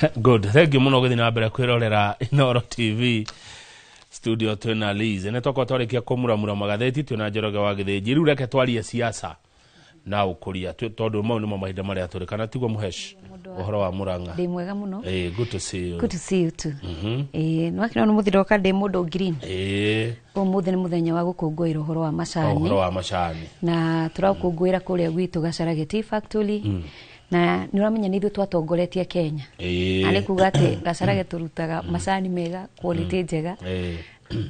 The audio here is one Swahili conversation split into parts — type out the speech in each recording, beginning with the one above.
Good. Thank you muno githina mbere kwirorera Inoro TV. Studio twina Liz. Ne toko twarikia kumuramura magatheti twina Njoroge wa Githĩnji. Riu reke twarie siasa na ukuria tondu mau nimo mahinda maria turi kana tigwo muhesh uhoro wa Murang'a. Ndi mwega muno. Good to see you. Good to see you too. Nwakira no muthiroka ndi mundu green. Umuthi ni muthenya wa gukungũira uhoro wa macani. Uhoro wa macani. Na turakungũira kuria gwitu Gacharage Tea Factory. Na niuramenya ni ithu twatongoretie Kenya. Na ni kuga ati Gacharage turutaga macani mega, quality njega.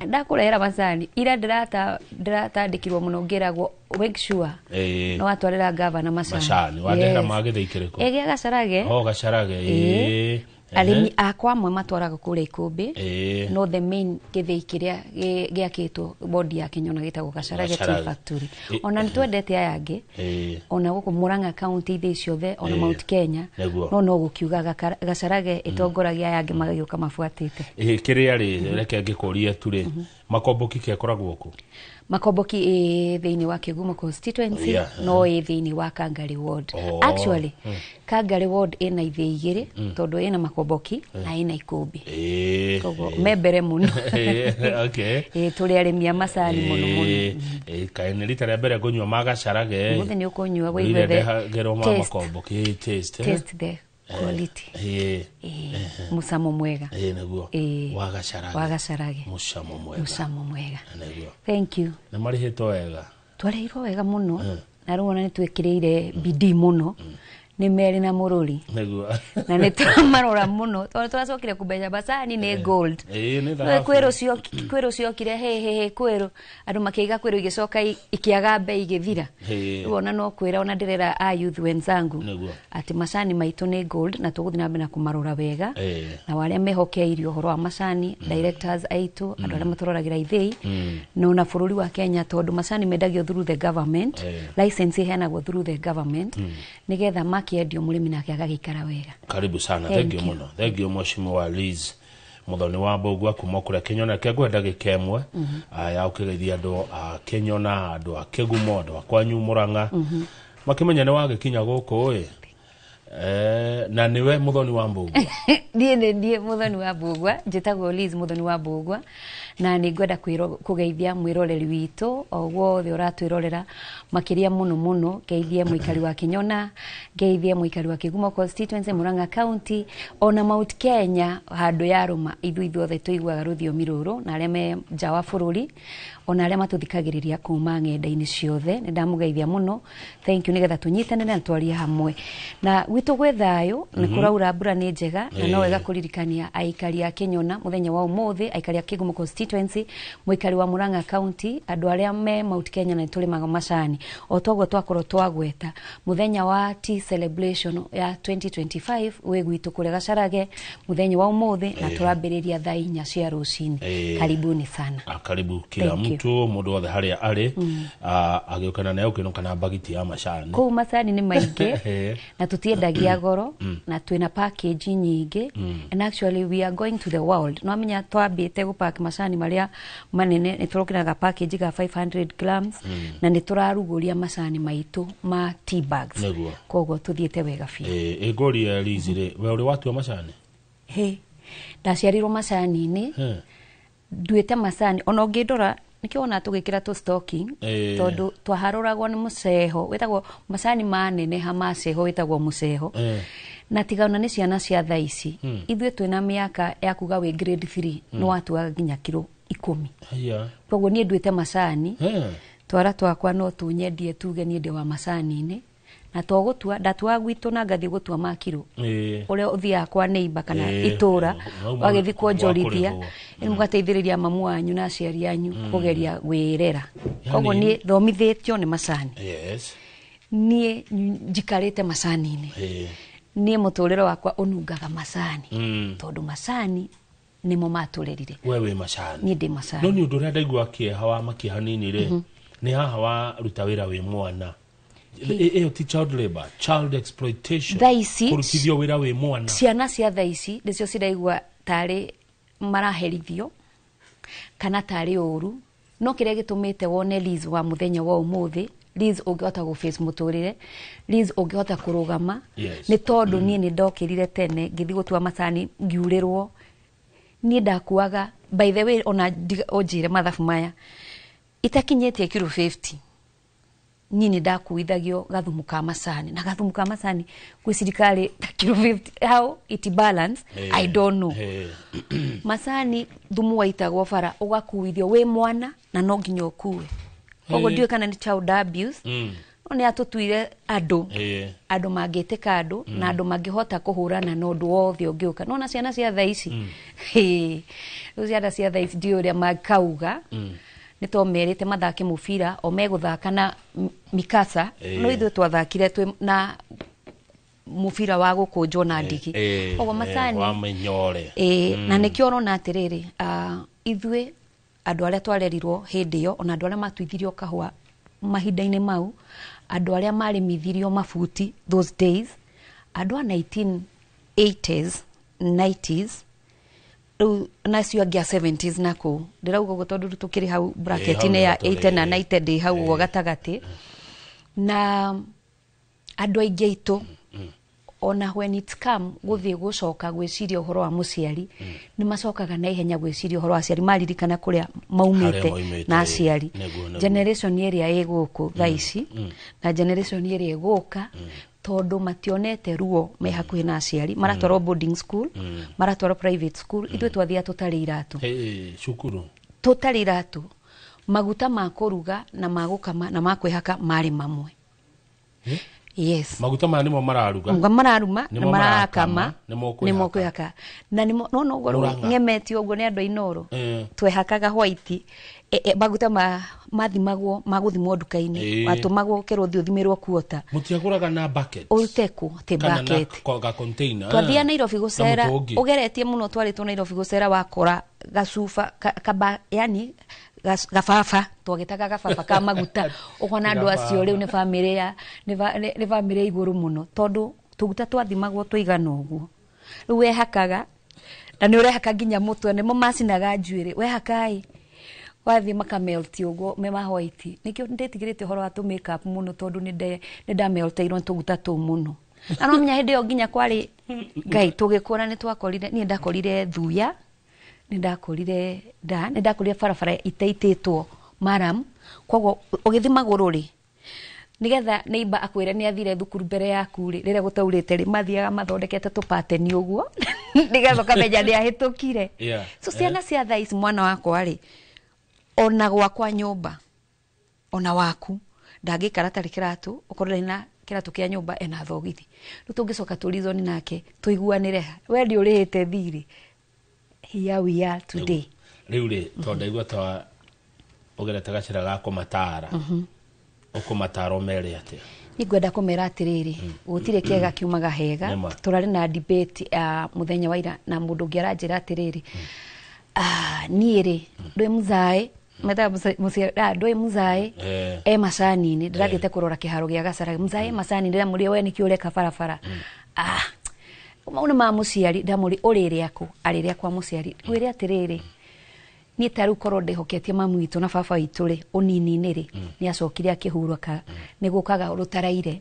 Ndakurehera macani ira ndiratandikirwo muno ngiragwo make sure no atwarira governor macani wadera magithikiriko ege Gacharage Gacharage arimi akwa amwe matwaraga kure ikumbi no the main githii kiria giakitwo body ya Kenyona gitagwo Gacharage Tea Factory ona nitwendete aya angi ona guku Murang'a county ithi ciothe ona Mount Kenya no gukiuga Gacharage itongoragia aya angi magagioka mafuatite kiria reke ngikuria turi makomboki kekoragwo ku makomboki thiini wa Kigumo constituency no thiini wa Kangari ward actually Kangari ward ina ithi igiri tondu ina makomboki na ina ikumbi kogo mebere muno okay tuli arimia macani muno kaine litara mbere kunywa Magacharage muthe ni ukunywa gwe ithe gero makomboki taste the quality musamo mwega naguo wa Gacharage musamo mwega thank you na marihito wega twareirwo wega muno na ruona ni twikirire bidii muno ni meri na mururi naguo na ni twamarora muno twacokire kubeja macani ni gold kwero ciokire he kwero andu makiiga kwero igicoka ikiaga bei igithira ruona no kwira ona ndirera a youth wenzangu ati macani maitu ni gold na tuguthina mbere na kumarora wega na wale mehokeirio horo wa macani directors aitu andu aria matororagira ithei no na bururi wa Kenya tondu macani mendagio through the government license iheanagwo through the government nigetha makiendio murimi nake agagikara wega. Karibu sana. Thank you muno. Thank you Mheshimiwa Liz muthoni wa Mbugua kuma kure Kenyona kegwenda gikemwe ya ukigithia andu a Kenyona andu a Kigumo andu a kwanyu Murang'a makimenya ni wagikinya guku na niwe muthoni wa Mbugua ndiye muthoni wa Mbugua njitagwo Liz muthoni wa Mbugua na ni ngwenda kugeithia mwiroreri witu ogwothe uratwirorera makiria muno geithie muikari wa Kenyona geithie muikari wa Kigumo constituency Murang'a county ona Mount Kenya handu ya ruma ithuothe tuiguaga ruthiomi ruru na aria me nja wa bururi ona aria matuthikagiriria kuma ng'enda-ini ciothe ni ndamugeithia muno thank you nigetha tunyitane na twarie hamwe na gwitu gwe thayo ni kuraura mbura ni njega na no wega kuririkania aikari a Kenyona muthenya wa umuthi aikari a Kigumo constituency muikari wa Murang'a county andu aria me Mount Kenya na tulimaga macani o togwo twakorwo twagweta muthenya wa tea celebration ya 2025 we gwitu kure Gacharage muthenya wa umuthi na turambiriria thaa 4 cia rucini karibuni sana karibu kila mtu mundu wothe haria ari agiukana nayo kinokana bagiti ya macani ku macani ni maingi na tutiendagia goro na twina package nyingi and actually we are going to the world no amenya twambite gupack macani maria manene ni turokiraga package ga 500 grams na ni turaruguria macani maitu ma tea bags kogo tuthiete wega fi igori Lizire we uri watu wa macani ndaciarirwo macani ni nduite macani ona ngindora nikiona tugikira to stocking tondu twaharuragwo ni muceho wetagwo macani manene hamaceho wetagwo muceho na tigana ni ciana cia thaici ithwe twina miaka ya kuga we grade 3 no watuaga nginya kilo 10 koguo nie nduite macani twara twakwa no tunyendie tuge ni ndi wa macani ni na togutua ndatua gwitu na ngathi gutua makiro ore uthia kwa neighbor kana itura wagithi kuonjorithia mugateithiriria mamu wanyu na aciari anyu kugeria gwirera koguo ni thomithitio ni macani nie njikarite macani nie muturiro wakwa unungaga macani tondu macani nimo maturerire wewe macani ni ndi macani no ni undu ria ndaigua hawa makihanini ri ni haha wa ruta wira wi mwana ti child labor child exploitation kurukithio wira wi mwana ciana cia thaici nicio ciraigua tari maraherithio kana tari uru no kiria gitumite wone Liz wa muthenya wa umuthi Liz ungehota go face muturire, Liz ungehota kurugama. Yes. Ni tondu nie ni ndokirire tene ngithi gutua macani ngiurirwo nie ndakuaga. By the way, ona ojire mathabu maya itakinyete kilo 50 nini ndakuithagio gathumu ka macani, na gathumu ka macani kwi sirikali ta kilo 50. How it balance I don't know. Macani thumu waitagwo bara ugakuithio we mwana na no nginya ukue. Ogo ndio kana ni child abuse. One atutuire andu mangiteka andu na andu mangihota kuhurana na undu wothe ungiuka. Nona ciana cia thaici ciana cia thaici ndio ria makauga nito merite mathake mubira o meguthaka na mikasa. No ithu twathakire na mubira wa gukunjwo na ndigi. Ogo macani wa menyore na nikio urona atiriri ithwe andu aria twarerirwo hindi yo ona andu aria matuithirio kahua mahinda-ini mau, andu aria marimithirio mafuti those days, andu a 1980s 90s na cio angia 70s nako ndirauga go tondu tukiri hau bracket ine ya 80 na 90 day hau go gatagati na andu aingi aitu ona when it come guthi gucoka gwiciria uhoro wa muciari ni macokaga na ihenya gwiciria uhoro wa aciari maririkana kuria maumite na aciari. Generation iria iguku thaici na generation iria iguka tondu mationete ruo me hakuhi na aciari, maratwaro boarding school, maratwaro private school. Itwe twathia tutari iratu cukuru, tutari iratu, maguta ma kuruga na magukama na makwihaka mari mamwe. Yes. Maguta manimo mararuga. Mararuma na marakama nimo kwihaka. Na nimo no goro ngemeti ogo ne andu inoro. Twehakaga white maguta mathimagwo maguthimwo nduka-ini watumagwo kerothi uthimirwo kuota. Mutiaguraga na bucket. Ulteku te bucket. Ka container. Twathia Nairobi gucera ugeretie muno twaritwo Nairobi gucera wakora gacufa yani gafafa twagetaga gafafa ka maguta ukona andu acio riu ni family ya ni family iguru muno tondu tuguta twathimagwo tuigana uguo. Riu wehakaga na ni urehaka nginya mutwe nimo macinaga njuire wehakai wathi makamelti uguo me ma white. Nikio nditigirite horo wa tu makeup muno tondu ni nda melteirwo tuguta tu muno. Ano menya hindi yo nginya kwari ngai tugikura ni twakorire ni ndakorire thuya ndakorire barabara itaititwo maram koguo ugithimagwo ri nigetha neighbor akwire ni athire thukuru mbere yaku ri rire gutaurite ri mathiaga mathondekete tupateni uguo nigetha kamenya ni ahitukire. So ciana cia thaici mwana wakwa ri ona gwakwa nyumba ona waku ndangikara tari kiratu ukorire na kiratu kia nyumba ena thogithi ru tungicoka turizoni nake tuiguanire we ndi urihite thiri. Here we are today. Riure tonda igwa ta ogerete gacira ga kumatara. Ukumatara omere ate. Nigwenda kumera atiriri gutire kiega kiumaga hega. Turari na debate muthenya wa ira na mundu ngiaranjira atiriri niiri ndwe muzai meta musia ndwe muzai macani ni ndirathite kurora kiharo gia gacara muzai macani ndira muri we nikio ureka barabara mauna ma muciari ndamuri urire aku arire kwa muciari wire atiriri ni taru koro ndehoketie mamu witu na baba witu ri unini ri ni acokire akihuruka ni gukaga rutaraire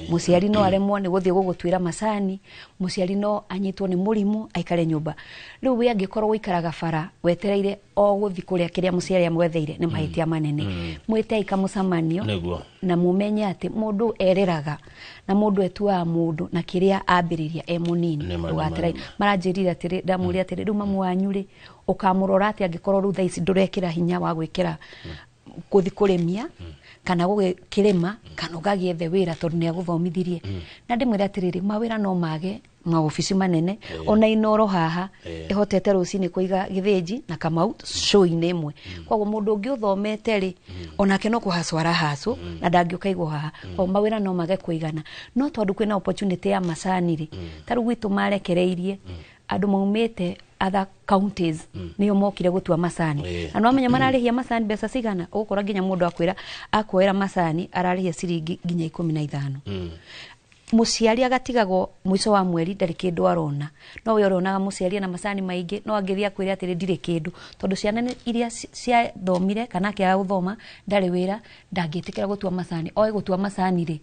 muciari no aremwo ni guthie gugutwira macani muciari no anyitwo ni murimu aikare nyumba riu we angikorwo guikaraga bara wetereire o guthi kuria kiria muciari amwetheire ni mahitia manene mwite ikamucamanio na mumenye ati mundu ereraga na mundu etua mundu na kiria ambiriria munini ugaterai maranjirira atiri ndamuri atiri riu mamu wanyu ri ukamurora ati angikorwo ru thaici ndurekira hinya wa gwikira kuthi kuremia kana gukirema kana ugagiethe wira tondu ni aguthomithirie na ndimwira atiriri mawira no mage maofisi manene ona inoro haha ihotete rucini kuiga githinji na kamau show-ini imwe kwa mundu ungi uthomete ri onake no kuhacwara hacu na ndangiokaigwo haha o mawira no mage kuigana no tondu kwina opportunity ya macani ri taru gwitu marekereirie andu maumite other counties niyo mokire gutua macani ano amenya mararihia macani mbeca cigana ukora nginya mundu akwira akoera macani ararihia ciringi nginya 15 muciari agatigagwo mwico wa mweri ndari kindu arona no we uronaga muciari na macani maingi no angithia kwira atiri ndire kindu tondu ciana iria cia thomire kana kia guthoma ndari wira ndangitikira gutua macani oi gutua macani ri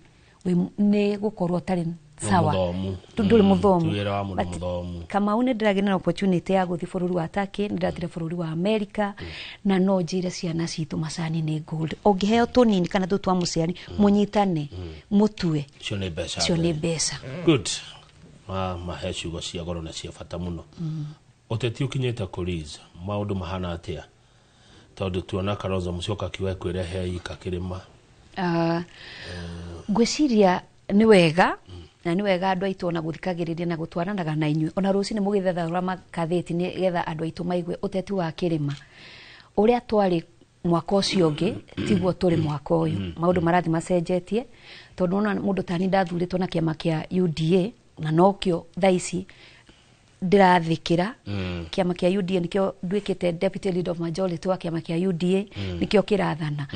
ni gukorwo tari sawa nduri muthomu kama une ndiragena na opportunity ya guthi bururi wa Turkey ndiratire bururi wa America na no njire ciana citu macani ni gold ongiheo tunini kana tutwa muciari munyitane mutue cio ni mbeca good mahecu go cia goro na cia bata muno uteti ukinyete kuriza maundu mahana atia tondu tuona Kalonzo Musyoka kiwe kwirehe ikakirima gwiciria ni wega na ni wega andu aitu ona guthikagiriria na gutwaranaga na inyue ona ruci ni mugithetha makatheti ni getha andu aitu maigue uteti wa kirima uria twari mwaka ucio ungi tiguo turi mwaka uyu maundu marathi macenjetie tondu ona mundu tani ndathuritwo na kiama kia UDA na nokio thaici ndirathikira kiama kia UDA nikio ndwikite deputy leader of majority wa kiama kia UDA nikio kirathana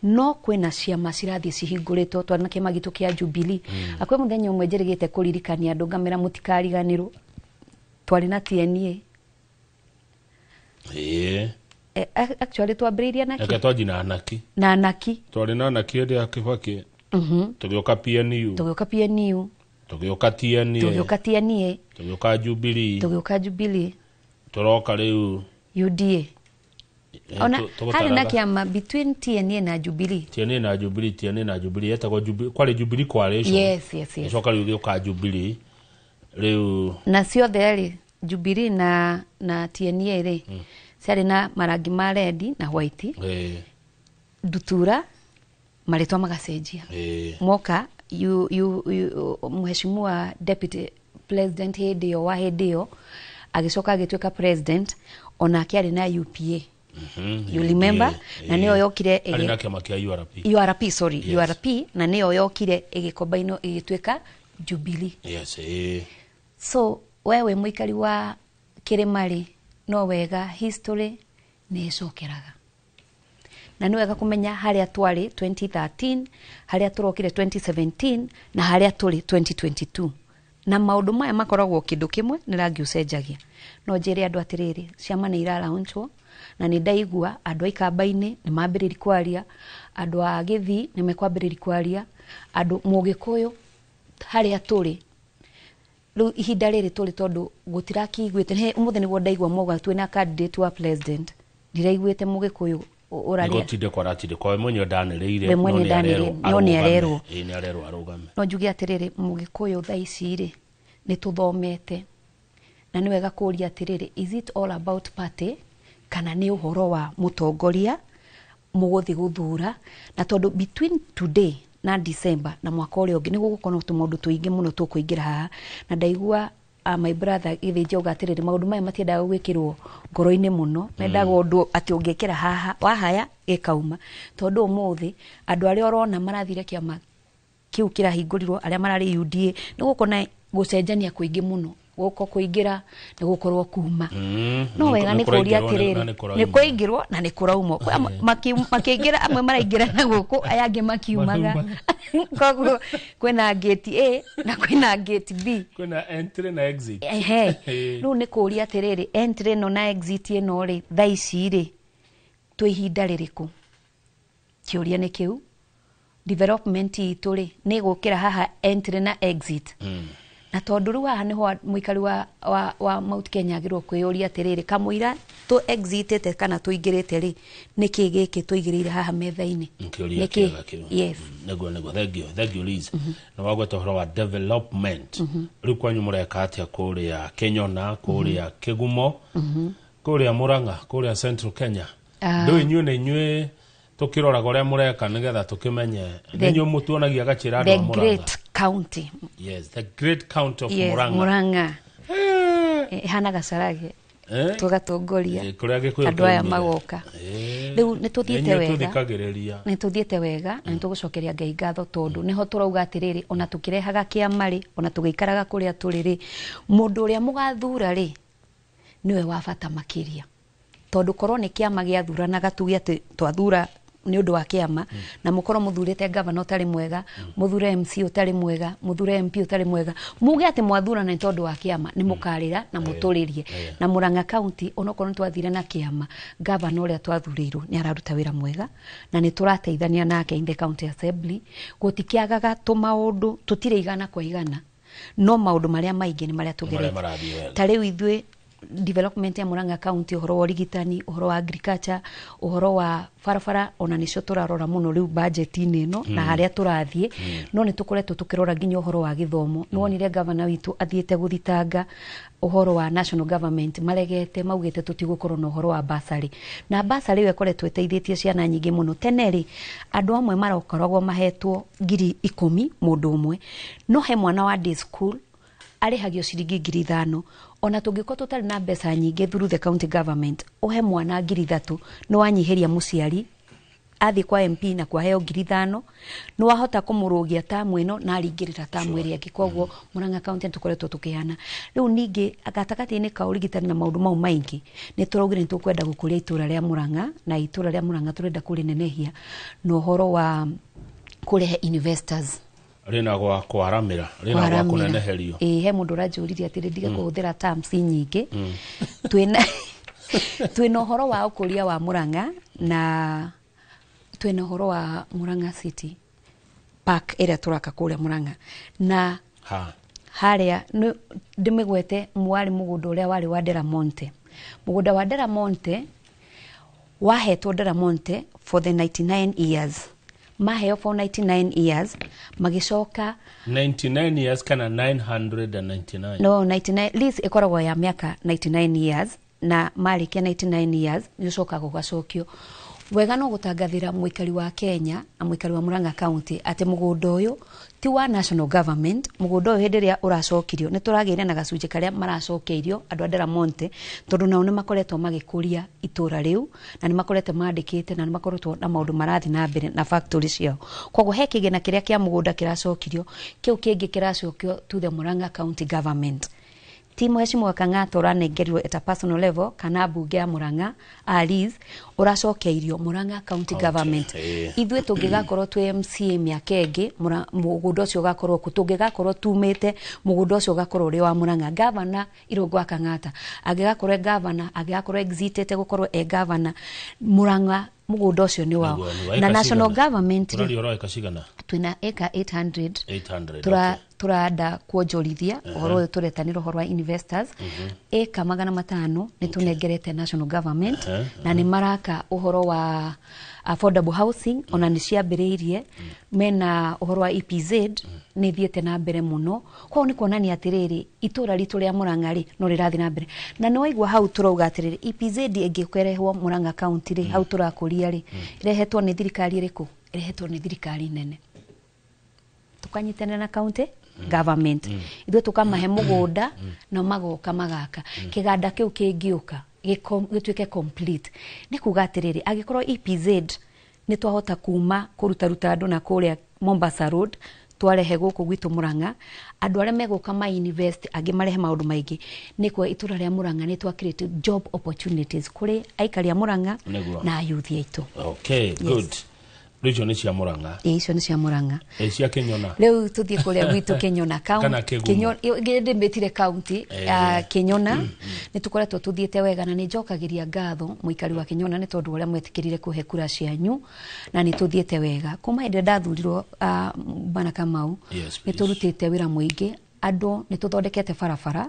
no kwina ciama cirathie cihingurito twana kiama gitu kia Jubilee akwe muthenya umwe njerigite kuririkania andu ngamira mutikariganirwo twari na TNA actually twambiriria naki eke twajina anaki twari na anaki ndi akibaki tugioka PNU tugioka TNA tugioka Jubilee turoka riu UDA ona hari na kiama between TNA na Jubilee etagwo Jubilee kwari Jubilee coalition yes coka riu gioka Jubilee riu na cio theri Jubilee na TNA ri ciari na marangi ma red na white ndutura maritwa magacenjia moka mheshimiwa deputy president Hedio wa Hedio agicoka agitweka president ona kiari na UPA you remember na niyo yokire ari kiama kia URP na niyo yokire igikombaino igitweka Jubilee so wewe muikari wa Kirimari no wega history ni icokeraga na ni wega kumenya haria twari 2013 haria turokire 2017 na haria turi 2022 na maundu maya makoragwo kindu kimwe ni rangi ucenjagia no njire andu atiriri ciama ni iralaunchwo na ni ndaigua andu aikambaini ni mambiriri kwaria andu a Githi ni mekwambiriri kwaria andu Mugikuyu haria turi ru ihinda riri turi tondu gutirakiguite he umuthe niguo ndaigua moga twina candidate wa president ndiraiguite Mugikuyu uraria ngotinde kwaratinde kwa mwenye daniriire no ni arerwo arugame no njugi atiriri Mugikuyu thaici ri ni tuthomete na ni wega kuria atiriri is it all about party kana ni uhoro wa mutongoria muguthi guthura na tondu between today na December na mwaka uri ungi ni gugukorwo tumundu tuingi muno tukuingira haha na ndaigua my brother Githi Njoga atiriri maundu maya matiendaga gwikirwo ngoro-ini muno mendaga undu ati ungekira haha wahaya ikauma tondu umuthi andu aria orona marathire kiama kiu kirahingurirwo aria marari UDA ni gukona gucenjania kuingi muno guko kuingira ni gukorwo kuma no wega ni kuria atiriri ni kuingirwo na ni kuraumwo makiingira amwe maraingira na guku ayangi makiumaga koguo kwina gate A na kwina gate B kwina entry na exit no ni kuria atiriri entry no na exit ino ri thaici ri twihinda ririku kiuria ni kiu development itu ri ni gukira haha entry na exit na tondu ru haha niho muikari wa Mount Kenya agirwo kwiyuria atiriri kamuira tu exitete kana tuingirite ri niki giki tuigirire haha metha-ini niki yes nego thank you Liz na wagweta horo wa development ri kwanyu mureka atia kuria Kenya na kuria Kigumo kuria Murang'a kuria Central Kenya ndo inyu na inyue tukirora goria mureka nigetha tukimenye ninyu mutuonagia gachira andu Murang'a the great county the great county of Murang'a hana gacarage tugatongoria andu aya magoka riu nituthiete wega na nitugucokeria Ngai ngatho tondu niho turauga atiriri ona tukirehaga kiamari ona tugiikaraga kuria turiri mundu uria mugathura ri niwe wa bata makiria tondu korwo ni kiama giathuranaga tuge ati twathura ni undu wa kiama na mukorwo muthurite governor utari mwega muthure MC utari mwega muthure MP utari mwega muge ati mwathurana ni tondu wa kiama ni mukarira na muturirie na Murang'a county onokorwo twathire na kiama governor uria twathurirwo ni araruta wira mwega na ni turateithania nake in the county assembly gutikiagaga tumaundu tutire igana kwa igana no maundu maria maingi ni maria tugerete tariu ithwe development ya Murang'a county uhoro wa rigitani uhoro wa agriculture uhoro wa farafara ona nicio turarora muno riu budget-ini no na haria turathie no ni tukoretwo tukirora nginya uhoro wa githomo no wonire governor witu athiete guthitanga uhoro wa national government maregete maugite tutigukorwo na uhoro wa basari na basari we koretwo eteithĩtie ciana nyingi muno teneri andu amwe marokoragwo mahetwo 10,000 mundu umwe no he mwana wa day school arihagio ciringi 5,000 ona tungiko tutari na mbeca nyingi through the county government uhe mwana 3,000 no wanyiheria muciari athi kwa MP na kwa heo 5,000 no wahota kumurugia tamu ino na aringirira tamu iri yake koguo Murang'a county tukoretwo tukiana riu ningi agatakati-ini ka urigitani na maundu mau maingi ni turaugire tukwenda gukuria itura ria Murang'a na itura ria Murang'a turenda kurinenehia no horo wa kurehe investors rina gwa kwaramira rina gwa kuneneherio he mundu rajuririe atiri ndiga kuhuthira terms nyingi twina horo wa ukuria wa Murang'a na twina horo wa Murang'a City Park area turaka kuria Murang'a na haria ndimigwete mwari mugundo uria wari wa Delamonte mugunda wa Delamonte wahetwo Delamonte for the 99 years maheo for 99 years magicoka 99 years kana 999 no 99 lease ikoragwo ya miaka 99 years na marike 99 years nicoka gugacokio wega no gutangathira muikari wa Kenya na muikari wa Murang'a county ati mugundo uyu ti wa national government mugundo uyu hindi ria uracokirio ni turagire na gacunje karia maracokeirio andu a Delamonte tondu nao ni makoretwo magikuria itura riu na ni makorete mandikite na ni makoretwo na maundu marathi na mbere na factory ciao koguo he kigena kiria kia mugunda kiracokirio kiu kingi kiracokio to the Murang'a county government timu Mheshimiwa Kang'ata uranengerirwo at a personal level kana bunge ya Murang'a Alice uracokeirio Murang'a county government ithwe tungigakorwo twe MCA miaka ingi mugundo ucio gakorwo kutungigakorwo tumite mugundo ucio gakorwo ri wa Murang'a governor Irungu Kang'ata agigakorwo governor agigakorwo exitete gukorwo governor Murang'a mugundo ucio ni wao na national government twina eka 800 turada kuonjorithia uhoro turetanira uhoro wa investors eka 500 ni tunengerete national government na ni maraka uhoro wa affordable housing ona ni ciambiriirie mena uhoro wa EPZ ni thiete na mbere muno kwao ni kuonania atiriri itura ritu ria Murang'a ri no rirathi na mbere na ni waigwa hau turauga atiriri EPZ ingikwerehwo Murang'a county ri hau turakuria ri rehetwo ni thirikari iriku rehetwo ni thirikari nene tukanyitana na county government ithu tukamahe mugunda na magoka magaka kiganda kiu kingiuka gituike complete ni kuga atiriri agikorwo EPZ ni twahota kuma kuruta andu na kuria Mombasa Road twarehe guku gwitu Murang'a andu aria meguka ma invest agi marehe maundu maingi niko itura ria Murang'a ni twa create job opportunities kuri aikari a Murang'a na youth yaitu okay good region cia Murang'a icio ni cia Murang'a cia Kenyona riu tuthie kuria gwitu Kenyona county Kenyona ndembetire county Kenyona ni tukoretwo tuthiete wega na ni njokagiria ngatho muikari wa Kenyona ni tondu uria mwetikirire kuhe kura cianyu na ni tuthiete wega kuma inde ndathurirwo bana Kamau ni turutite wira muingi andu ni tuthondekete farafara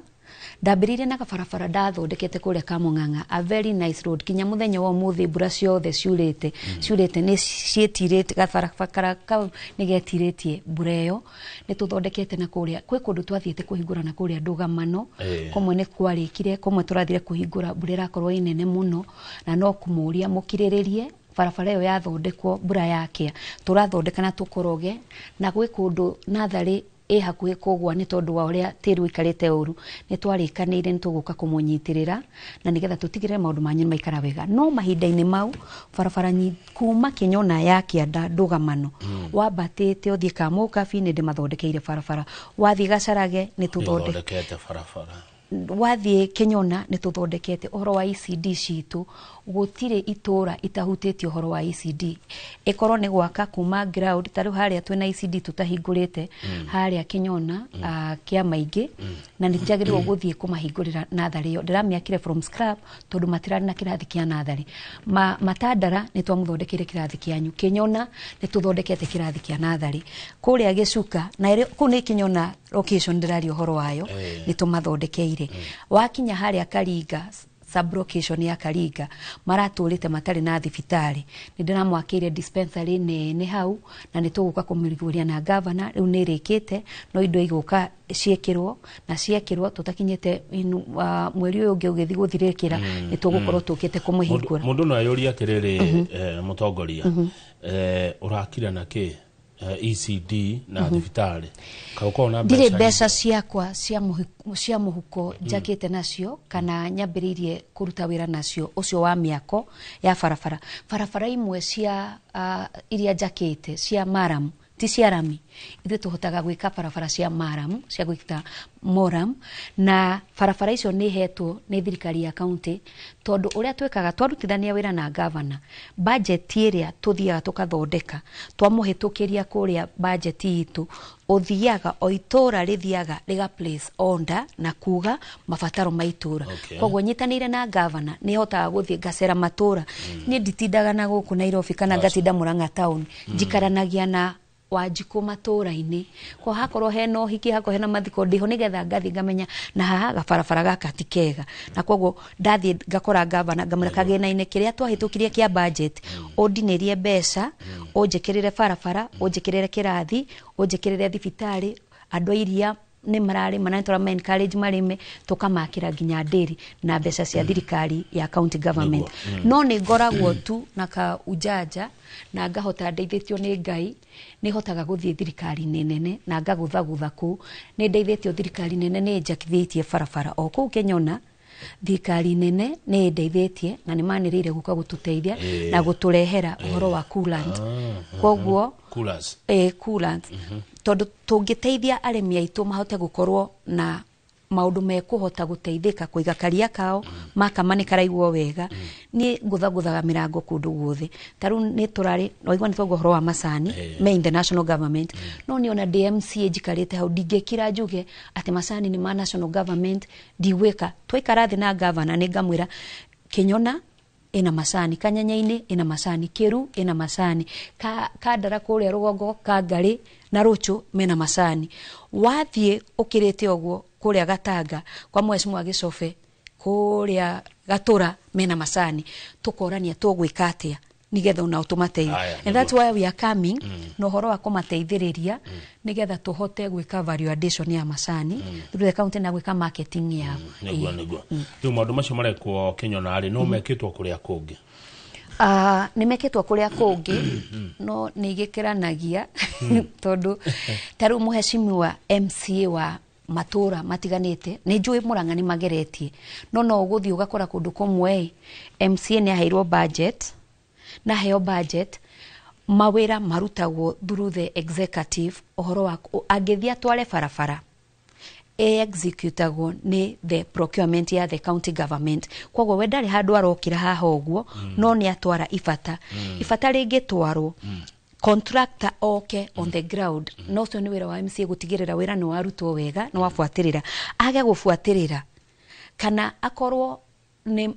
ndambirire na kabarabara ndathondekete kuria Kamung'ang'a a very nice road kinya muthenya wa muthi mbura ciothe ciurite ni cietirite kabarabara kau ni getiritie mbura iyo ni tuthondekete na kuria kwi kundu twathiete kuhingura na kuria Ndugamano komwe ni kwarikire komwe turathire kuhingura mbura irakorwo inene muno na no kumuria mukiriririe barabara iyo yathondekwo mbura yakia turathondeka na tukoroge na gwi kundu nathari hakuhi kogwa ni tondu wa uria tiri wikarite uru ni twarikanire ni tuguka kumunyitirira na nigetha tutigire maundu manyu maikara wega no mahinda-ini mau barabara kuma Kenyona ya Kianda Ndugamano wabatite uthie Kamukabi ni ndimathondekeire barabara wathi Gacarage ni tuthondekete barabara wathie Kenyona ni tuthondekete uhoro wa ECD citu gutire itura itahutite uhoro wa ECD ikoro ni gwaka kuma ground taru haria twina ECD tutahingurite haria Kenyona kia maingi na nitiagirwo guthie kumahingurira nathari yo ndiramiakire from scrap tondu matirari na kirathi kia nathari matandara ni twamuthondekire kirathi kianyu Kenyona ni tuthondekete kirathi kia nathari kuria gicuka na ku ni Kenyona location ndirari uhoro wayo ni tumathondekeire wakinya haria Karinga sublocation ya Karinga maraturite matari na thibitari ni ndiramwakire dispensary nene hau na ni tuguka kumuriguria na governor riu ni rikite no indo iguka ciekirwo na ciekirwo tutakinyete mweri uyu ungi ugithi guthirikira ni tugukorwo tukite kumuhingura mundu no ayuria atiriri mutongoria urakira na ki ECD na thibitari kauko na dire mbeca ciakwa cia muhuko jakete nacio kana nyambiririe kuruta wira nacio ucio wa miako ya farafara imwe cia iria jakete cia Maram ti cia Rami ithe tuhotaga gwika farafara cia Maram cia gwika Moram na farafara icio ni hetwo ni thirikari ya county tondu uria twekaga twarutithania wira na governor budget iria tuthiaga tukathondeka twamuhitukiria kuria budget itu uthiaga o itura rithiaga riga place order na kuga mabataro maitura kogwo nyitanire na governor ni hotaga guthie gacera matura ni nditindaga na guku Nairobi kana gatinda Murang'a town jikaranagia na Wanjiku matura-ini ko hakorwo hena hiki hako hena mathiko ndiho nigetha ngathi ngamenya na haha gabarabara gaka ti kega na kogwo ndathi ngakora governor ngamura kagena-ini kiria twahitukirie kia budget ordinary mbeca unjikirire barabara unjikirire kirathi unjikirire thibitari andu iria ni marari manantora ma encourage marime tukamakira nginya nderi na mbeca cia thirikari ya county government no ni ngoragwo tu na ka ujaja na ngahota ndeithitio ni Ngai ni hotaga guthie thirikari nene na ngagutha ku ni ndeithitio thirikari nene ni njakithitie barabara o ku Kenyona thirikari nene ni ndeithĩtie na ni manirire guka gututeithia na guturehera uhoro wa coolant kogwo coolant tondu tungiteithia arimi aitu mahote gukorwo na maundu mekuhota guteithika kuiga karia kao makamani karaigwo wega ni nguthaguthaga mirango kundu guothe taru ni turari noigwa ni twago horo wa macani me in the national government no ni ona DMCA jikarite hau ndingekira njuge ati macani ni ma national government ndiweka twaikara thi na governor ni ngamwira Kenyona ina macani Kanyanyaini ina macani Kiru ina macani Kandara kuria rugongo Kangari na Ruchu mena macani wathie ukirite ogwo kuria Gatanga kwa Mheshimiwa Gicobe kuria Gatura mena macani tukorania tugwika atia nigetha una utumateithia and that's why we are coming no horo wa kumateithiriria nigetha tuhote gwika value addition ya macani through the county na gwika marketing ya niguo riu maundu macio marekwo Kenyona ari no mekitwo kuria kungi nimeketwa kuria kungi no nigikiranagia tondu taru Mheshimiwa MCA wa matura matiganite ni njui Murang'a ni mageretie no guthii ugakora kundu kumwe MCA ni aheirwo budget na heo budget mawira marutagwo through the executive ohoro wa agithia tware barabara executagwo ni the procurement ya the county government kogwo we ndari handu arokira haha ogwo no ni atwara ifata ringitwarwo contractor on the ground no so ni wira wa MCA gutigirira wira ni warutwo wega no wafuatirira age gufuatirira kana akorwo ni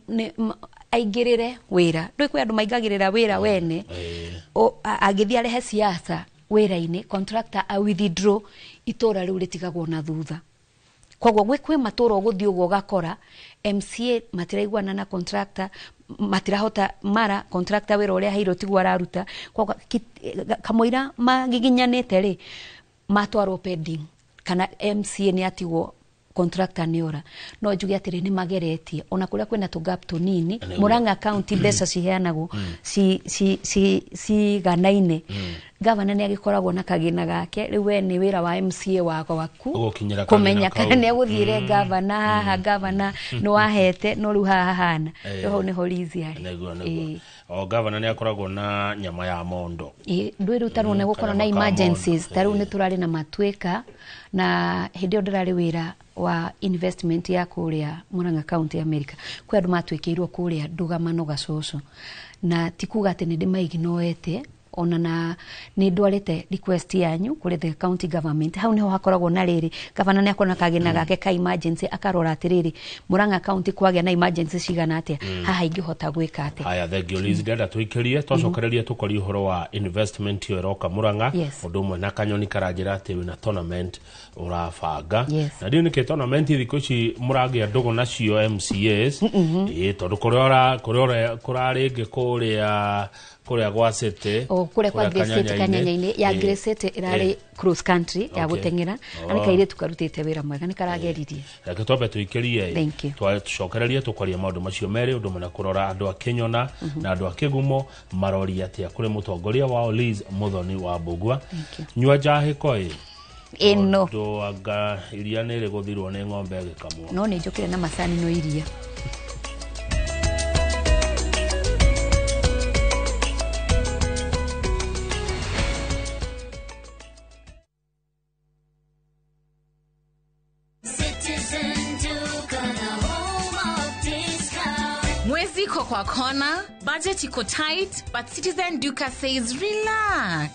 aigirire wira ndui kwi andu maigagirira wira wene agithia arehe siasa wira-ini contractor a withdraw itora riu ritigagwo na thutha kogwo gwi matura guthii ugo gakora MCA matiraiguana na contractor matirahota mara contractor wira uria hairo tigwa araruta kogwo kamoira magiginyanite ri matwarwo pending kana MCA ni atigwo contractor niora no njugi atiri ni mageretie ona kuria kwena tu gap tunini Murang'a county mbeca ciheanagwo si ganaine governor ni agikoragwo na kagina gake riu we ni wira wa MCA wako waku kumenya kana ni aguthire governor haha governor no ahete no riu haha hana ho ni holizi ari o governor ni akoragwo na nyama ya mondo ndui riu tarone gukora na emergencies taru ni turari na matweka na hindi ndirari wira wa investment ya kuria Murang'a County America kwa andu matwikirwo kuria Ndugamano Gacoco na tikuga ati ni ndimaiginoete ona na ni ndwarite request yanyu kuri the county government hau niho hakoragwo na riri gavana ni akona kagena gake ka emergency akarora atiriri Murang'a County kwagya na emergency cigana atia haha ingihota gwika atia haya thegio Liz ndenda twikirie twacokereria tukori uhoro wa investment yo roka Murang'a undu mwe na kanyoni karanjira ati wina tournament urabanga na ndio nike tournament thiko ci Murang'a ndogo nacio MCAs tondu kurarenge kuria gwacete kuria kwa Gresete Kanyanya-ini ya Gresete irari cross country ya gutengera anikaire tukarutite wira mwega nikarageririe reke tobe tuikirie twacokereria tukoria maundu macio meri undu mena kurora andu a Kenyona na andu a Kigumo marori atia kuri mutongoria wa Liz Muthoni wa Mbugua nyua jahi koi eno ndo aga iria nere guthirwo ni ng'ombe gikamwo no ni njukire na macani no iria Mwezi kwa kona, budget iko tight, but Citizen Duka says relax.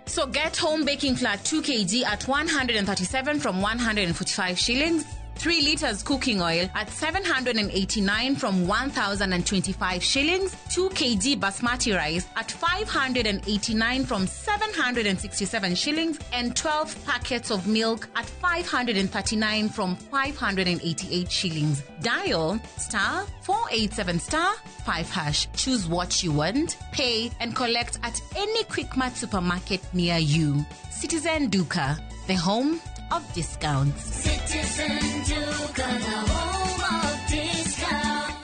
So get home baking flour 2 kg at 137 from 145 shillings. 3 liters cooking oil at 789 from 1,025 shillings. 2 kg basmati rice at 589 from 767 shillings. And 12 packets of milk at 539 from 588 shillings. Dial star 487 star 5 hash. Choose what you want, pay and collect at any Quickmart supermarket near you. Citizen Duka, the home of discounts. Citizen Duka, the home of discounts.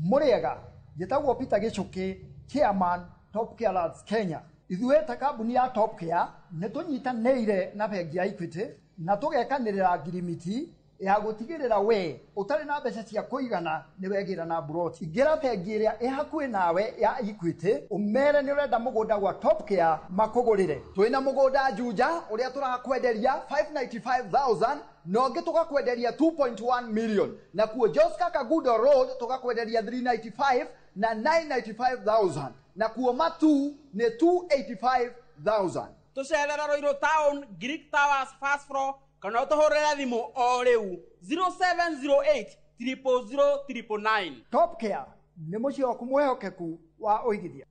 Muriega, yetagwo Peter Gichuki, Chairman Top Care Lads Kenya. Ithuĩ ta kambuni ya Top Care nĩtũnyitanĩire na bengi ya Equity na tũgekanĩrĩra ngirimiti ya gũtigĩrĩra we ũtarĩ na mbeca cia kũigana nĩwegĩra na broti. Ingĩra bengi ĩrĩa ĩhakuhĩ nawe ya Equity ũmere nĩ ũrenda mũgũnda gwa Top Care makũgũrĩre. Twĩna mũgũnda Juja ũrĩa tũrakwenderia 595,000 na ũngĩ tũgakwenderia 2.1 million na kuo Joska Kagudo Road tũgakwenderia 395 na 995,000 na kuo Matu nĩ 285,000. Tucerera Roiro Town, Greek Towers, Fast Floor, kana utohorera thimu o riu 0708 000 999. Top Care nĩ mũciĩ waku mwehokeku wa ũigithia.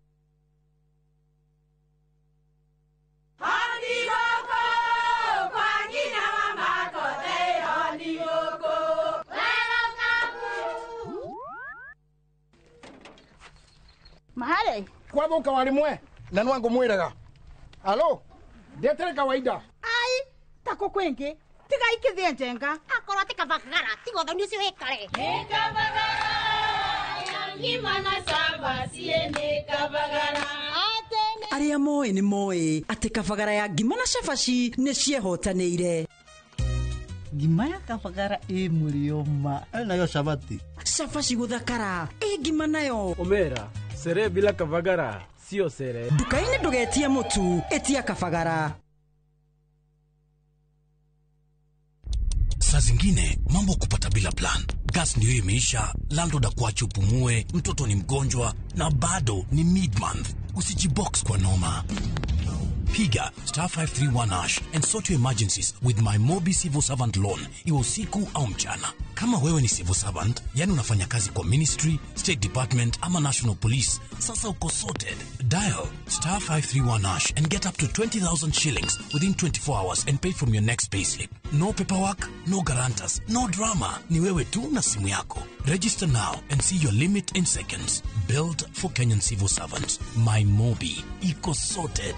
Mahali kwa boka walimwe na nwangu mwiraga alo ndetere kawaida ai tako kwenge tiga ikithie njenga akora tikavagara tigotho ni cio hekare Ngimana saba siende kavagara. Aria moe ni moe ati kavagara ya ngimana shafashi ne ciehotanĩire. Ngima ya kavagara mulioma nayo shabati Shafashi guthakara ngima nayo omera sere bila kavagara sio sere. Dukaini ndugetie mutu etia kavagara. Saa zingine mambo kupata bila plan. Gas ndio imeisha, landlord akuache upumue, mtoto ni mgonjwa na bado ni mid-month. Usijibox kwa noma. Piga *531# and sort your emergencies with my Mobi Civil Servant Loan, iwe usiku au mchana. Kama wewe ni civil servant, yani unafanya kazi kwa ministry, state department ama national police, sasa uko sorted. Dial *531# and get up to 20,000 shillings within 24 hours and pay from your next payslip. No paperwork, no guarantors, no drama. Ni wewe tu na simu yako. Register now and see your limit in seconds. Built for Kenyan civil servants. My Mobi. Iko sorted.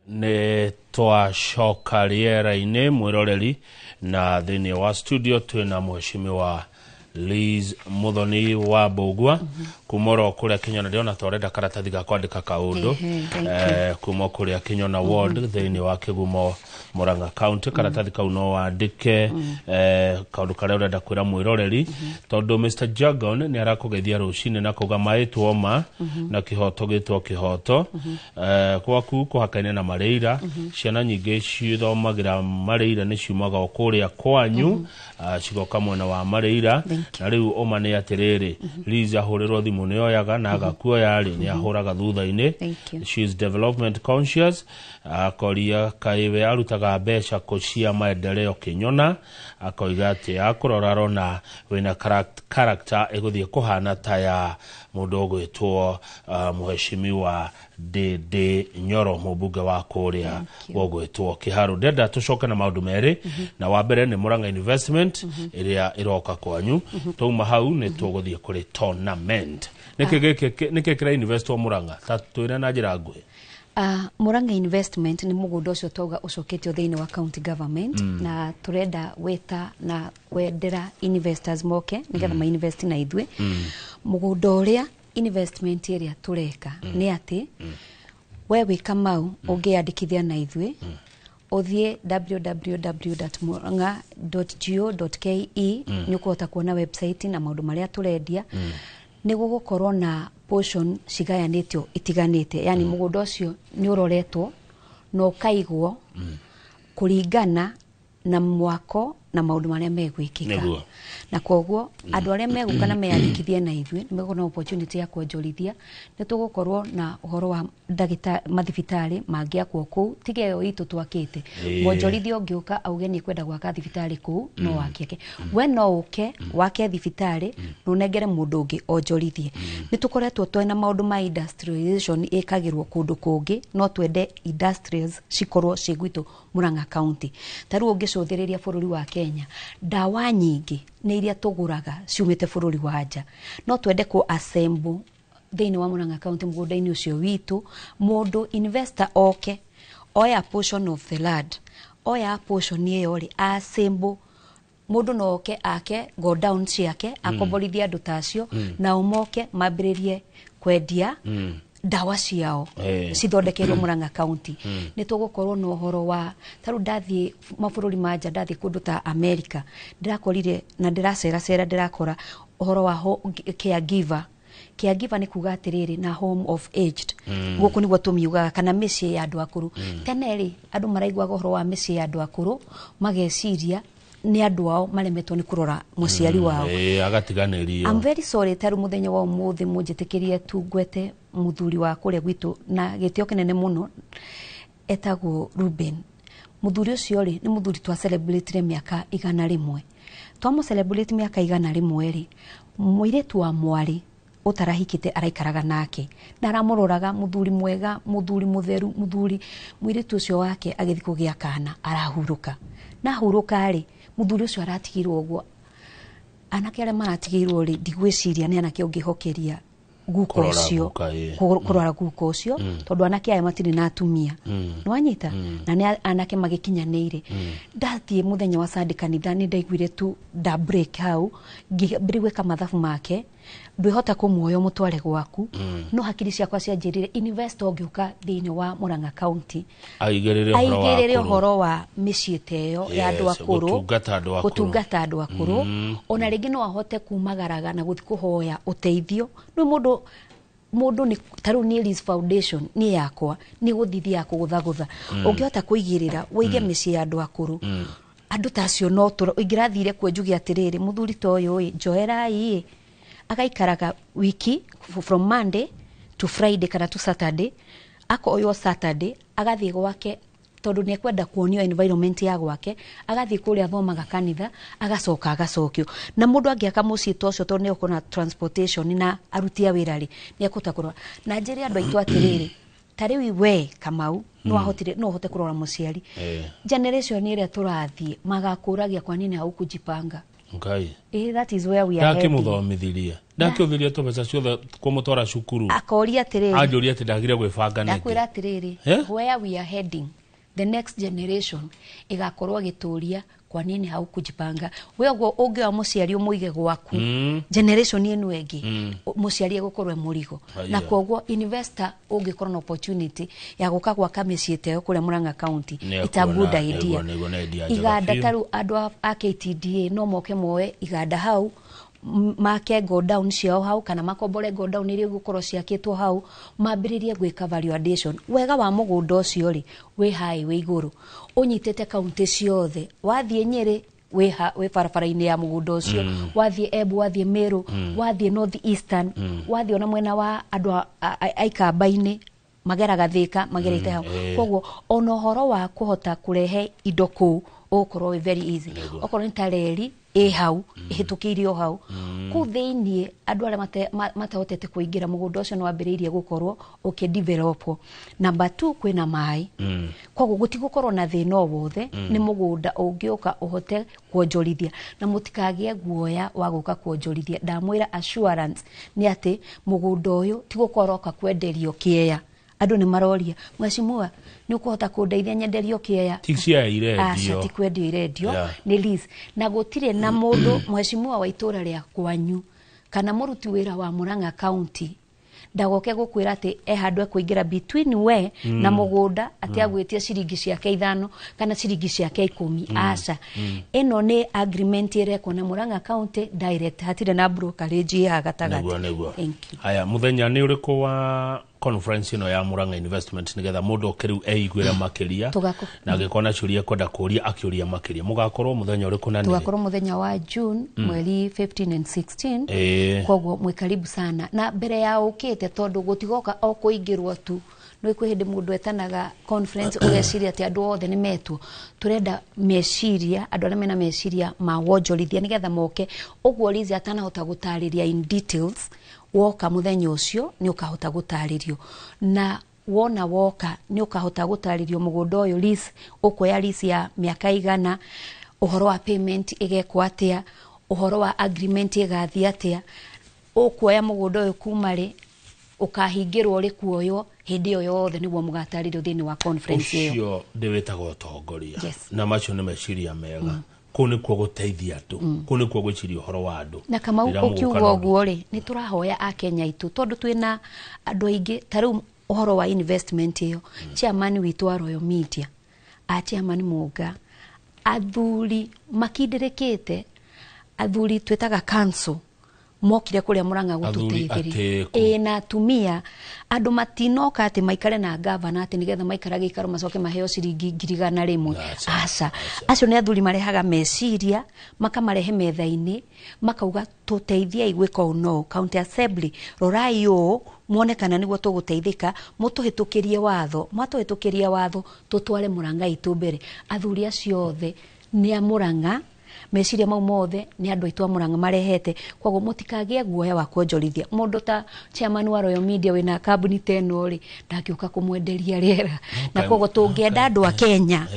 Nĩ twacoka rĩera-inĩ mwĩroreri na thĩinĩ wa studio twĩna mheshimiwa Liz Muthoni wa Bogwa kumoro kuria Kinyona ndiona torenda karatathi ga kwandika kaundu kumo kuria Kinyona ward thini wa Kigumo Murang'a county karatathi kau no wandike kaundu karia urenda kwira mwiroreri tondu Mr Jagon ni arakugeithia rucini na kuga maitwo ma na kihoto gitwo kihoto kwaku kuhakaine na Mareira ciana nyingi cithomagira Mareira ni ciumaga kuria kwanyu cigoka mwena wa Mareira na riu oma ni atiriri Liza hurirwo thimu ni oyaga na agakuoya ri ni ahuraga thutha-ini. She is development conscious akoria kaiwe arutaga mbeca kucia maendeleo Kinyona akoiga ati akurora rona wina character eguthie kuhana ta ya mundu gwitwo muheshimiwa Dede Nyoro mubunge wa kuria gwitwo Kiharu. Ndenda tucoke na maundu meri na wa mbere ni Murang'a investment iria iroka kwanyu tuma hau ni tuguthie kuri tournament nike kira investwo Murang'a tatwira na njira ngui. Murang'a investment ni mugundo ucio toga ucoketio thiini wa county government na turenda weta na kwendera investors moke nigetha ma invest na ithwe mugundo uria investment area tureka ni ati we wika mau ungiandikithia na ithwe uthie www.murang'a.go.ke ni ukuhota kuona website na maundu maria turendia ni gugukorwo na portion cigayanitio itiganite yani mugundo ucio ni uroretwo no kaigwo kuringana na mwako na maundu maria megwikika na koguo andu aria megukana meyandikithie na ithwe nimegona opportunity ya kuonjorithia ni tugukorwo na uhoro wa mathibitari mangiakwo ku tigeyo itu twakite mwonjorithio ngiuka auge ni kwenda gwaka thibitari ku no wakeke we no uke wake thibitari nunengere mundu ungi onjorithie ni tukoretwo twena maundu ma industrialization ikagirwo kundu kungi no twende industries cikorwo cigwitu Murang'a county taru ungicuthiriria bururi wa Kenya dawa nyingi ni iria tuguraga ciumite bururi wa nja no twende ku assemble thiini wa Murang'a county mugunda-ini ucio witu mundu investor oke oya portion of the land oya portion iyo ri assemble mundu no oke ake go down ciake akomborithia andu tacio na umoke mambiririe kwendia dawa ciao cithondekerwo Murang'a county ni tugukorwo no horo wa taru ndathie mabururi manja ndathie kundu ta America ndirakorire na ndiracera ndirakora horo wa caregiver ni kuga atiriri na home of aged guku niguo tumiugaga kana micii ya andu akuru teneri andu maraigwa horo wa micii ya andu akuru mageciria ni andu ao maremetwo ni kurora muciari wao agatiganirio. I'm very sorry taru muthenya wa umuthi munjitikirie tungwete muthuri wa kuria gwitu na gitio kinene muno etagwo Ruben muthuri ucio ri ni muthuri twa celebrate miaka 100 twa celebrate miaka 100 ri muiretu wa mwari utarahikite araikaraga nake ndaramuroraga muthuri mwega muthuri mutheru muthuri muiretu ucio wake agithiko gia kana arahuruka na huruka ri muthuri ucio aratigirwo uguo anake aria maratigirwo ri ndigwiciria ni anake ungihokeria guko ucio kurora guko ucio tondu anake aya matiri na atumia nwanyita na ni anake magikinyaneire ndathie muthenya wa Sunday kanitha ni ndaiguire tu da break hau ngibirigwe kamathabu make ndwihota kumuoyo mutware gwaku no hakiri ciakwa cianjirire investor ngiuka thiini wa Murang'a county aigirire horo wa miciiteyo ya andu akuru gutungata andu akuru ona ringi no ahote kumagaraga na guthi kuhoya uteithio no mundu ni taru ni Liz Foundation ni yakwa ni guthithia kugutha ungihota kuigirira wige micii ya andu akuru andu tacio no ingirathire kwenjugia atiriri muthuri toyo njoerai agaikaraga wiki from Monday to Friday kana to Saturday akoyo Saturday agathie gwake tondu ni kwenda kuonio environment ya gwake agathie kuria thomaga kanitha agacokio na mundu angiaka mucii tocio tondu ni ukona transportation na arutia wira ri ni akutakura na njiri andu aitu atiriri tari we Kamau no ahote kurora muciari generation iria turathie magakuragia kwa nini haukujipanga. Okay. That is where we are. Ndakimuthomithiria. Ndakioviria to beca ciothe kumutwara cukuru. Akoria atiriri. Anjoria ati ndagire gwibanga niki. Ndakwira atiriri. Where we are heading the next generation igakorwo gituria kwa nini haukujipanga wewe ungewa muciari umuige gwaku generation ino egi muciari gukorwe murigo na kwoguo investor ungekorwo na opportunity ya guka gwa kamiciete kule Murang'a County it's a good idea iganda taru andu a KTDA no moke moe iganda hau make go down ciao hau kana makombore go down iri gukorwo ciakitwo hau mambiririe gwika value addition wega wa mugunda ucio ri we high we iguru unyitete county ciothe wathie Nyeri we barabara-ini ya mugunda ucio wathie Embu wathie Meru wathie North Eastern wathie ona mwena wa andu aikamba-ini mageraga Thika magerete hau kwoguo ono horo wa kuhota kurehe indo ku okorwo very easy okorwo ntareri hau ihitukirio hau ku theinie andu ara matahotete kuingira mugunda ucio no ambiriirie gukorwo ukidevelopwo number 2 kwina mai kwoguo gutigukorwo na thina wothe ni mugunda ungiuka uhote kuonjorithia na mutikagie guoya wa guka kuonjorithia ndamwira assurance ni ati mugunda uyu tigukorwo ka kwenderio kieya andu ni maroria mweshimua ni ukuhota kundeithia nyenderio kieya tixia iredio tikwendio iredio ni lease na gutire na mundu mweshimua wa itura ria kwanyu kana muruti wira wa Murang'a County ndagoke gukwira ati handu kuingira between we na mugunda ati agwitie ciringi ciake 5 kana ciringi ciake 10 aca ino ni agreement ire kona Murang'a County direct hatire na brokerage ya gatagati. Haya muthenya ni uriku wa conference ino ya Murang'a investment nigetha mundu okeriu eigwira makiria na gikona ciuria kwenda kuria akiuria makiria mugakorwo muthenya uriku nani tugakorwo muthenya wa June mweri 15 and 16 kwoguo mwikaribu sana na mbere ya ukite tondu gutigoka o kuingirwo tu no kwihindi mundu etanaga conference ugeciria ati andu othe ni metwo turenda meciria andu ara mena meciria ma wonjorithia nigetha moke uguo lizi atana hota gutariria in details woka muthenya ucio ni ukahota gutaririo na wona woka ni ukahota gutaririo mugunda uyu lease ukoya lease ya miaka igana uhoro wa payment igekwa atia uhoro wa agreement igathia atia ukoya mugunda uyu kumari ukahingirwo ri kuoyo hindi yo yothe niguo mugataririo thini wa conference iyo ndewetagwo tongoria na macio ni meciria mega kuni kwa guteithia andu kuni kwa gwiciria uhoro wa andu na kama ukiuga uguo ri ni turahoya a Kenya itu tondu twina andu aingi taru uhoro wa investment iyo chairman witu wa Royal Media a chairman Muga athuri makindirekete athuri twetaga council mokire kuria Murang'a gututeithiria na atumia andu matinoka ati maikare na governor ati nigetha maikara gikaro macoke maheo ciringi 100 aca acio ni athuri marehaga meciria makamarehe metha-ini makauga tuteithia igwika uno county assembly rorai u muonekana niguo tuguteithika mutuhitukirie watho matuhitukirie watho tutware Murang'a itu mbere athuri acio othe ni a Murang'a meciria mau mothe ni andu aitu Murang'a marehete kwoguo mutikagie guoya wa kuonjorithia mundu ta chairman wa Royal Media wina kambuni teno ri ndakiuka kumwenderia riera na kwoguo tungienda andu a Kenya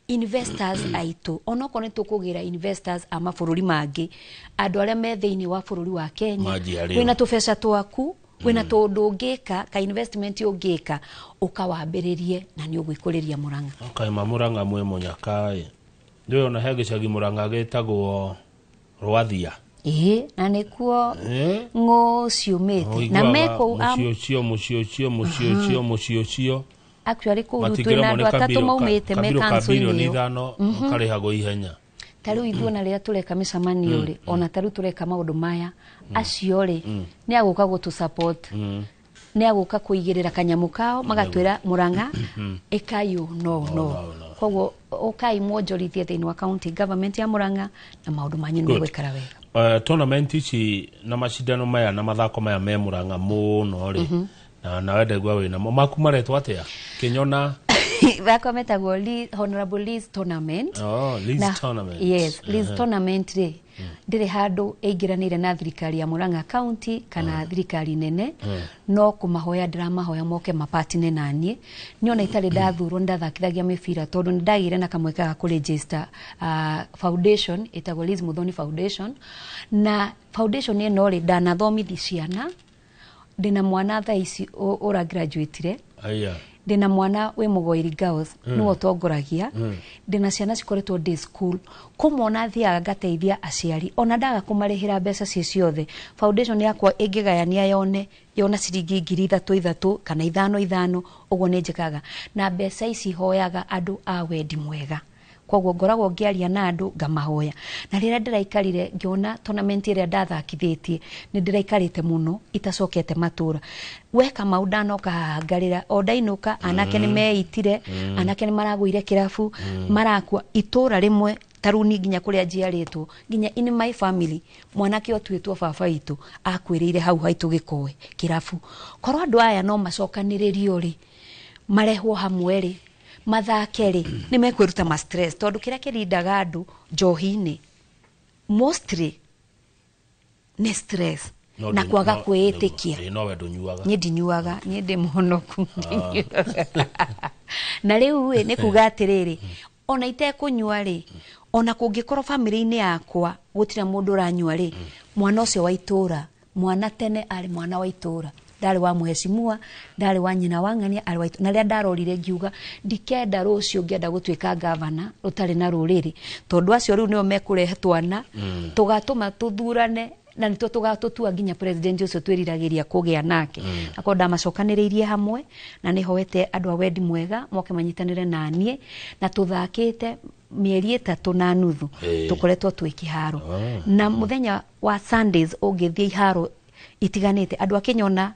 investors aitu onoko ni tukugira investors ama bururi mangi andu aria me thiini wa bururi wa Kenya wina tubesa twaku wina tondu ungika ka investment ungika ukawambiririe na ni ugwikuriria Murang'a kaima Murang'a mwe munyakai ndio na hege cagi Murang'a getagwo Rwathia na nikuo ngo ciumite na meko mucio actually ko twina andu atatu maumite me council ni thano kare hago ihenya taru ithuo na ria tureka micamanio ri ona taru tureka maundu maya acio ri ni aguka gutu support ni aguka kuigirira kanyamu kao magatwira Murang'a ekayo no kwoguo ukai mwonjorithie thini wa county government ya Murang'a na maundu manyu ni gwikara wega tournament ici na mashindano maya na mathako maya me Murang'a muno ri na wende gwa wina maku maretwa atia kinyona thako metagwo honorable Liz tournament Liz tournament yes Liz tournament ri ndire handu eingiranire na thirikari ya Murang'a County kana thirikari nene no kumahoya ndiramahoya moke mapatine nanie niona itari ndathurwo ndathakithagia mibira tondu ndagire na kamweka ga kuregister foundation etagwo Liz Muthoni Foundation na foundation ino ri ndanathomithia ciana ndina mwana tha ici ura graduate re ndina mwana we Mugoiri Girls no otongoragia ndina ciana cikoretwo day school kumona thiaga ngateithia aciari ona ndaga kumarihira mbeca ciothe foundation yakwa ingigayania yona ciringi 3,000 kana 5,000 uguo ni njikaga na mbeca ici hoyaga andu a wendi mwega kwoguo ngoragwo ngiaria na andu ngamahoya na rira ndiraikarire ngiona tournament ire ndathakithitie ni ndiraikarite muno itacokete matura weka maudano kahangarira ondainuka anake ni meitire anake ni maragwire kirafu marakwa itura rimwe taruni nginya kuria njiaritwo nginya in my family mwanake otwitwo baba itu akwirire hau haitu gikowe kirafu korwo andu aya no macokaniririo ri marehwo hamwe ri mathakeri ni mekwiruta ma stress tondu kiria kirindaga andu njohini mostly ni stress na kwaga kwitikia no we ndunyuaga ni ndinyuaga ni ndi muhonoku na riu ni kuga atiriri ona ite kunyua ri ona kungikorwo family-ini yakwa gutira mundu uranyua ri mwana ucio wa itura mwana tene ari mwana wa itura ndari wa muheshimua ndari wa nyina wangania ari wa na ria ndarorire ngiuga ndikenda rucio ngienda gutwika governor rutari na ruriri tondu acio riu nio mekurehe twana tugatuma tuthurane na nito tugatutua nginya president ucio twiriragiria kugia nake akonda macokaniriirie hamwe na ni hoete andu a wendi mwega moke manyitanire na nie na tuthakite mieri 3 na nuthu tukoretwo twikiharo na muthenya wa Sundays ungithia iharo itiganite andu akinyona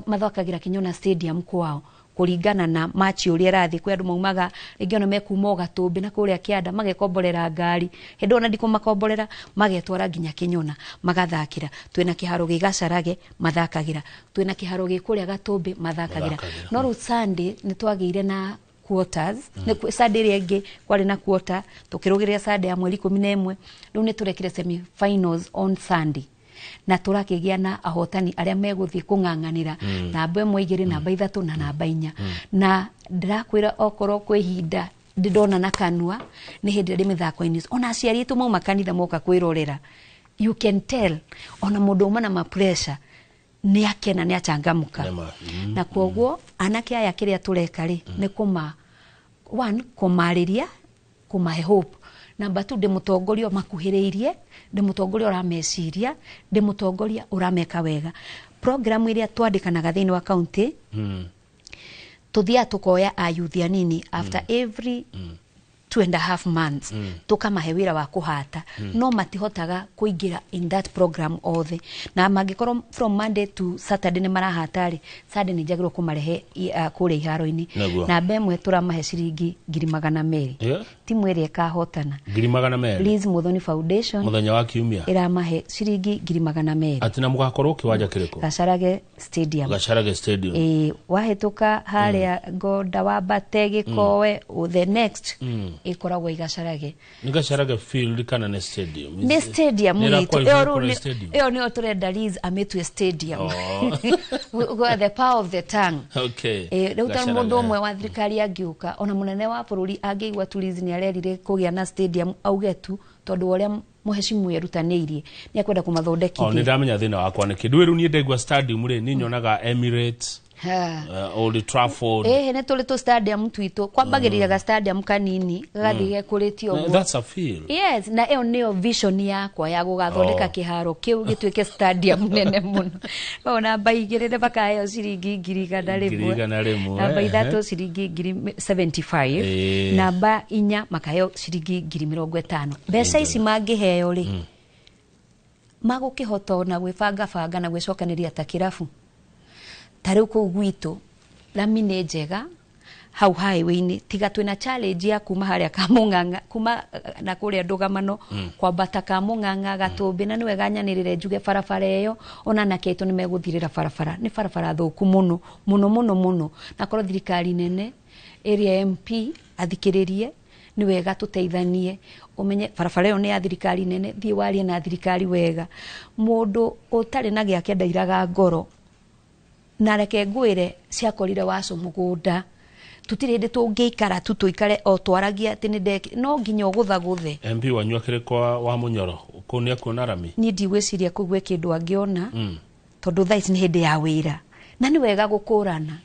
mathakagira Kinyona Stadium kwao kuringana na match uri rathi kwi andu maumaga ringi ona mekuma Gatumbi na kuria Kianda magekomborera ngari hendo ona ndiko makomborera magetwara nginya Kinyona magathakira twina kiharo gigacarage mathakagira twina kiharo gikuria Gatumbi mathakagira no ru Sunday ni twagiire na quarters ne Sunday rege kwari na quarter tukirugiria Sunday ya mweri 11 riu ni turekire semi finals on Sunday na turakigia na ahotani aria meguthii kung'ang'anira namba 1 2 namba 3 na namba 4 na ndirakwira okoro kwihinda ndidona na kanua ni hindi ri mithako-ini ona aciari itu mauma kanitha moka kwirorera you can tell ona mundu uma na ma pressure ni akena ni achangamuka na kwoguo anake aya kiria tureka ri ni kumariria kumahe hope namba 2 ndi mutongoria makuhiriirie ndi mutongoria urameciria ndi mutongoria urameka wega program iria twandikanaga thiini wa county tuthia tukoya ayuthia nini after every 2.5 months tukamahe wira wa kuhata no matihotaga kuingira in that program othe na magikorwo from Monday to Saturday ni marahatari Sunday ni jagiro kumarehe kure iharo-ini na bemwe turamahe ciringi 200,000 timu iria kahotana 200,000 Liz Muthoni Foundation muthenya wa kiumia iramahe ciringi 200,000 atina mugakorwo kiwanja kiriko Gacarage Stadium wahituka haria Ngoda wa Bategi kowe the next ikoragwo Igacarage ni Gacarage field kana ne stadium ni stadium iyo ni oturenda Liz ametwe stadium the power of the tongue reuta mundu umwe wa thirikari angiuka ona munene wa bururi angiigwa Liz ni arerire kugia na stadium augetu tondu uria muheshimu yerutaniirie ni akwenda kumathondekithia ni ndamenya thina wakwa ni kindu riu ni ndegwa stadium ri ni nyonaga Emirates Old Trafford ne tuli to stadium twito kwambagirira ga stadium kanini gathige kuritio guo that's a field yes na eo neo vision yakwa ya gugathondeka kiharo kiu gitwike stadium nene muno ona baigirire bakayo ciringi 100,000 na baithatu ciringi 75 na ba inya makayo ciringi 50,000 mbeca ici mangiheo ri magukihota na gwibanga na gwicokaniria ta kirafu tariu ku gwitu lamine njega hau highway-ini tiga twina challenge ya kuma haria Kamung'ang'a kuma na kuria Ndugamano kwa bata Kamung'ang'a Gatumbi na niwe ganyanirire njuge barabara iyo ona naketo ni meguthirira barabara ni barabara thuku muno na korwo thirikari nene area MP athikiririe ni wega tuteithanie umenye barabara iyo ni ya thirikari nene thii warie na thirikari wega mundu utari na giake ndairaga ngoro na reke ngwire ciakorire wacu mugunda tutirinde tungiikara tuikare o twaragia ati ni ndeki no nginya guthaguthe MP wanyua kirikwa wa Munyoro ukunia kuona rami ni ndigwiciria kugwe kindu angiona tondu thaici ni hindi ya wira na ni wega gukurana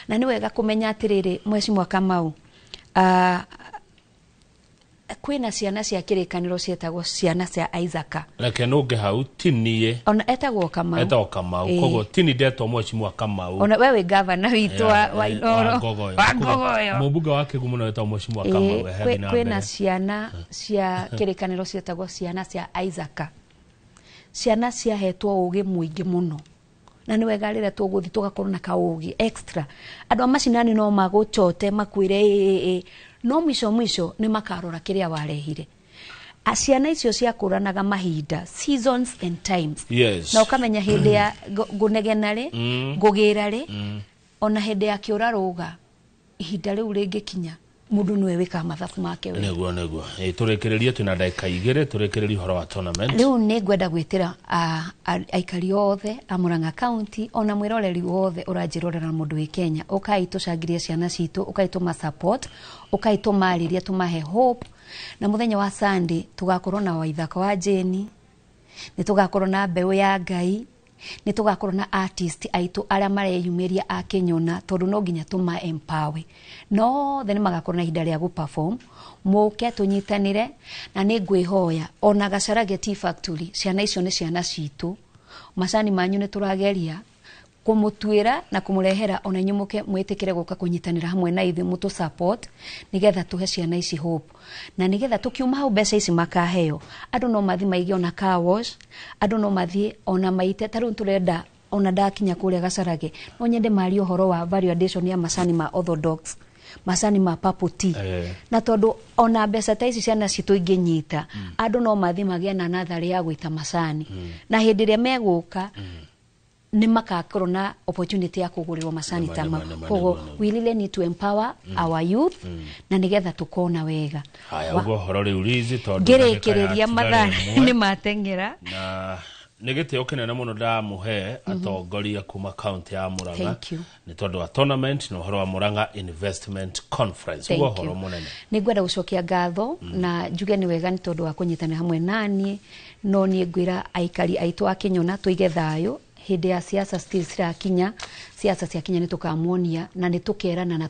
na ni wega kumenya atiriri Mheshimiwa Kamau kwina ciana cia kirikaniro cietagwo ciana cia Isaac leke nunge hau tinie ona etagwo Kamau kogo tini deto Mheshimiwa Kamau ona wewe governor witu wa Inoro mubuga wake gumuno etagwo Mheshimiwa Kamau kwina ciana cia kirikaniro cietagwo ciana cia Isaac ciana cia hetwo ugi muingi muno na ni wega rira tuguthi tugakorwo na kaugi extra andu amacinani no magucote makwire no mwisho ni makarora kiria warehire ciana icio ciakuranaga mahinda seasons and times yes. na ukamenya hindi ya gunegenare ngugirare ona hindi ya kiuraruga ihinda riu ringikinya mundu niwe wika mathabu make we neguo turekererie tuna dakika 2 turekererie horo wa tournament riu ni ngwenda gwitira aikari othe a Murang'a County ona mwiroreri wothe uranjirorera mundu wi Kenya ukaitucangiria ciana citu ukaituma support ukaitumarĩria tumahe hope na muthenya wa Sunday tugakorwo na waithaka wa Jeni ni tugakorwo na mbeu ya Ngai ni tugakorwo na artist aitu aria mareyumiria a Kenyona tondu no nginya tuma empower no then magakorwo na ihinda ria gu perform muke tunyitanire na ni ngwihoya ona Gacarage Tea Factory ciana icio ni ciana citu macani manyu ni turageria kumutwira na kumurehera ona nyumuke mwitikire guka kunyitanira hamwe na ithu mutu support nigetha tuhe ciana ici hope na nigetha tukiuma hau mbeca ici makaheo andu no mathi maigi ona car wash andu no mathi ona maite taru turenda ona ndakinya kuria Gacarage no nyende mari uhoro wa value addition ya macani ma orthodox macani ma purple tea na tondu ona mbeca ta ici ciana citu inginyita andu no mathi magia na nathari ya gwita macani na hindi ria meguka ni makakorwo na opportunity ya kugurirwo macani tama kogo we really need to empower our youth na nigetha tukona wega haya ugo horo riu rizi tondu ngerekereria mathani ni matengera na negete okenena muno da muhe atongoria kuma county ya Murang'a ni tondu wa tournament no horo wa Murang'a Investment Conference ugo horo munene ni gwenda gucokia ngatho na njuge ni wega ni tondu wa kunyitana hamwe nani no ni ngwira aikari aitu a Kenyona tuige thayo hindi ya siasa cirakinya siasa cia Kenya ni tukamuonia na ni tukerana na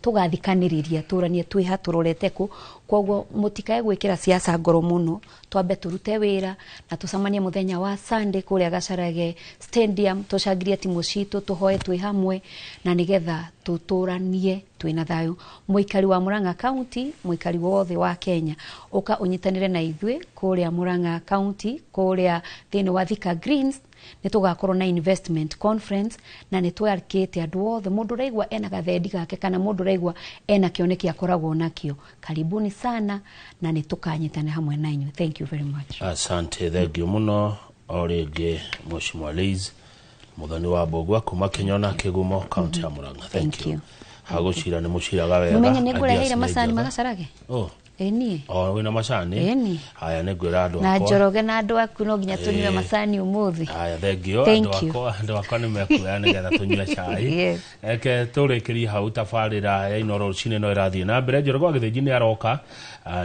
tugathikaniria turanie twiha turorete ku kwogo mutikae gwikira siasa ngoro muno twambe turute wira na tucamanie muthenya wa Sunday kuria Gacarage Stadium tucagirie timu citu tuhoe twi hamwe na nigetha tuturanie twina thayo muikari wa Murang'a County muikari wothe wa Kenya uka unyitanire na ithwe kuria Murang'a County kuria thini wa Thika Greens ni tugakorwo na investment conference na ni twarikite andu othe mundu raigwa ena gathendi gake kana mundu raigwa ena kioneki akoragwo nakio karibuni sana na ni tukanyitane hamwe na inyu thank you very much asante thengio muno orege Mheshimiwa Liz muthani wa Mbogwa kuma Kenyona Kigumo county ya Murang'a thank you hagucira ni muciraga wega mumenye ni kureheire macani Magacarage eni wina macani eni haya ni gwira andu akwa na Njoroge na andu aku no nginya tunywe macani umuthi haya thengio andu akwa ni mekuya nigetha tunywe cai eke turekerie hau tabarira ya Inoro rucine no irathie na mbere Njoroge agithiji ni aroka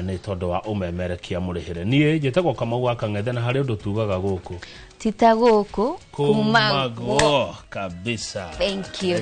ni tondu wa umemerekia murihire nie njitagwo Kamau wa Kang'ethe na hari undu tugaga guku tita guku kumago kabisa thank you